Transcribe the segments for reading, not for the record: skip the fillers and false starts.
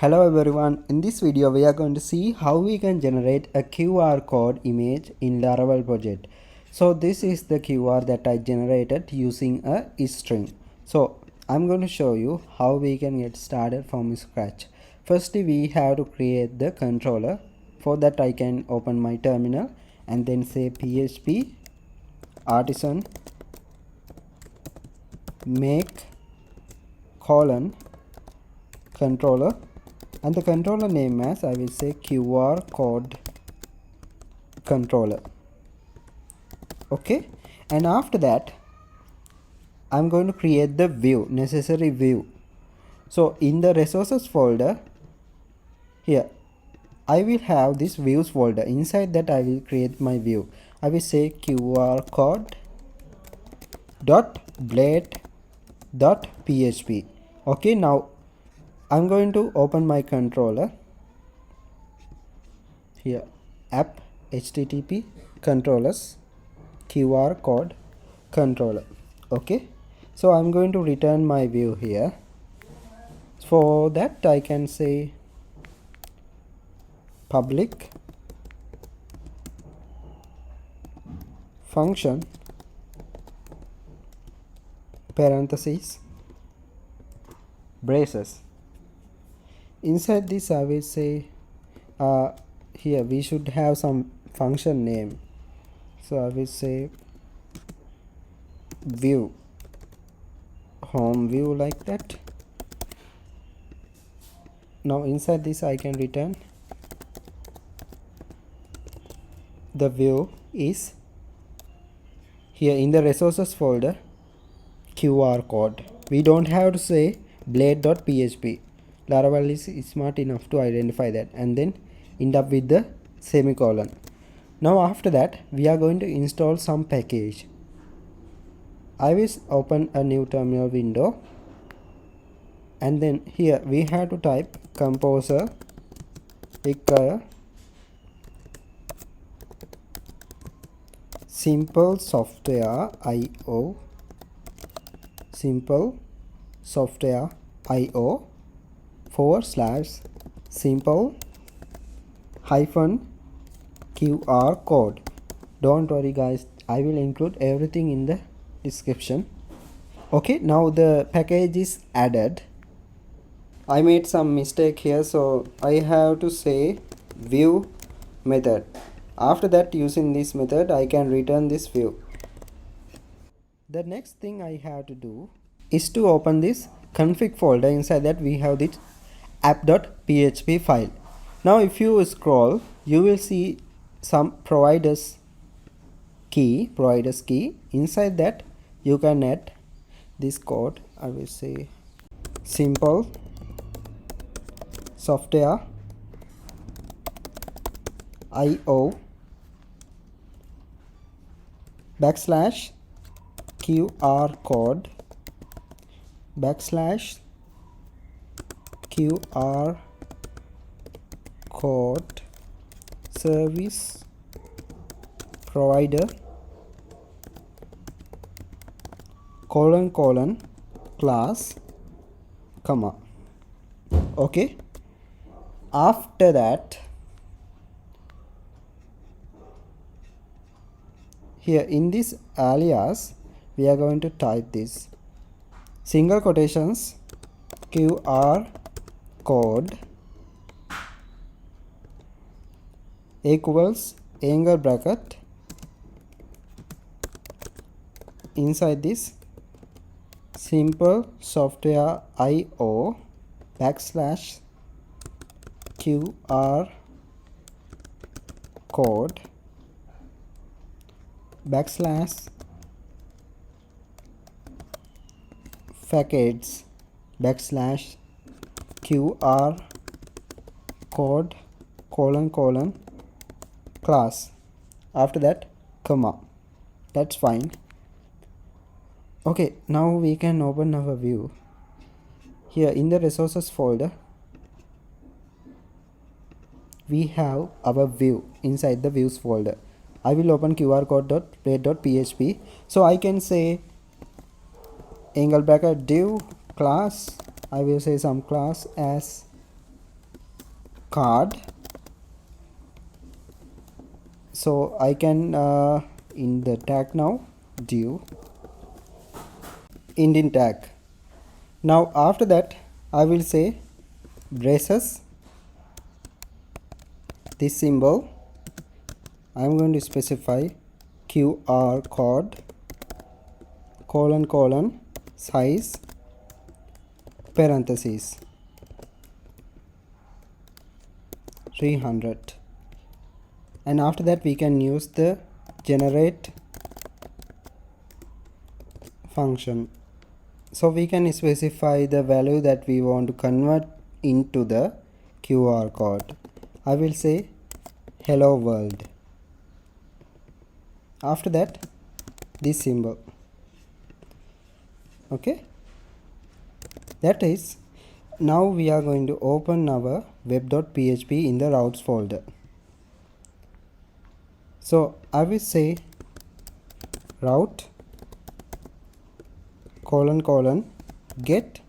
Hello everyone, in this video we are going to see how we can generate a QR code image in Laravel project. So this is the QR that I generated using a string. So I'm going to show you how we can get started from scratch. Firstly, we have to create the controller. For that I can open my terminal and then say PHP artisan make colon controller, and the controller name as I will say QR code controller. Okay, and after that I'm going to create the view, necessary view. So in the resources folder here I will have this views folder. Inside that I will create my view. I will say QR code dot blade dot php. Okay, now I'm going to open my controller here, app http controllers QR code controller. Okay, so I'm going to return my view here. For that I can say public function parentheses braces. Inside this I will say here we should have some function name, so I will say view home view, like that. Now inside this I can return the view is here in the resources folder QR code. We don't have to say blade.php. Laravel is smart enough to identify that and then end up with the semicolon. Now after that we are going to install some package. I will open a new terminal window and then here we have to type composer require simple software IO simple software IO / simple hyphen QR code. Don't worry guys, I will include everything in the description. Okay, now the package is added. I made some mistake here, so I have to say view method. After that, using this method I can return this view. The next thing I have to do is to open this config folder. Inside that we have this app.php file. Now if you scroll you will see some providers key. Inside that you can add this code. I will say simple software IO / QR code / QR code service provider colon class comma. Okay, after that here in this alias we are going to type this single quotations QR code equals angle bracket. Inside this simple software IO / QR code / facades / QR code colon class. After that comma. That's fine. Okay, now we can open our view. Here in the resources folder we have our view. Inside the views folder I will open QR code.blade.php. So I can say angle bracket div class. I will say some class as card. So I can in the tag now div indent tag. Now after that I will say braces, this symbol I am going to specify QR code colon size parentheses 300, and after that we can use the generate function. So we can specify the value that we want to convert into the QR code. I will say hello world. After that this symbol. Okay, that is, now we are going to open our web.php in the routes folder. So I will say route colon get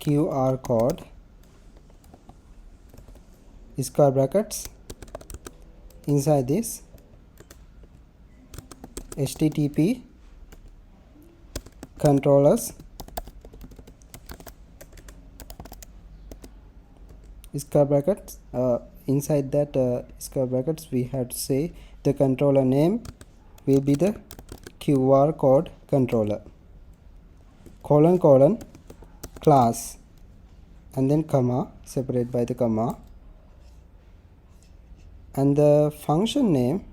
QR code square brackets, inside this http controllers square brackets, inside that square brackets we have to say the controller name will be the QR code controller colon class, and then comma, separate by the comma, and the function name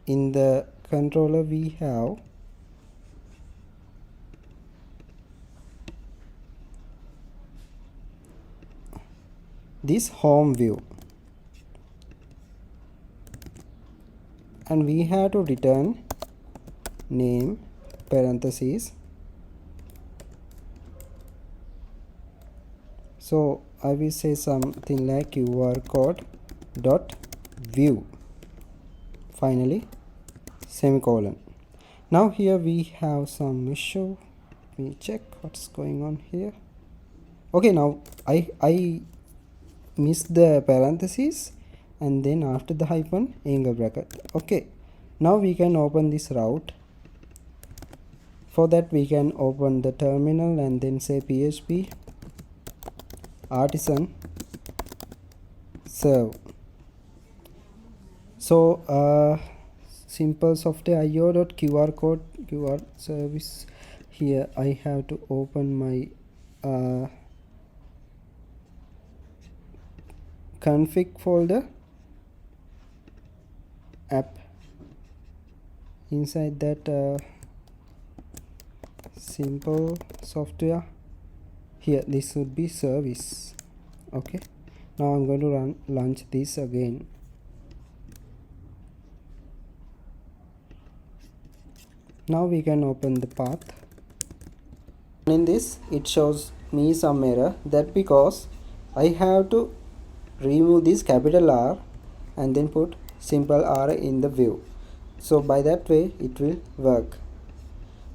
in the controller we have this home view, and we have to return name parentheses. So I will say something like QR code dot view, finally semicolon. Now here we have some issue. Let me check what's going on here. Okay, now I missed the parentheses and then after the hyphen angle bracket. Okay, now we can open this route. For that we can open the terminal and then say php artisan serve. So simple software io.qr code QR service. Here I have to open my config folder app. Inside that simple software, here this would be service. Okay, now I'm going to launch this again. Now we can open the path. In this it shows me some error, that because I have to remove this capital R and then put simple R in the view. So by that way it will work.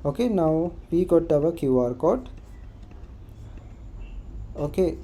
Okay, now we got our QR code. Okay,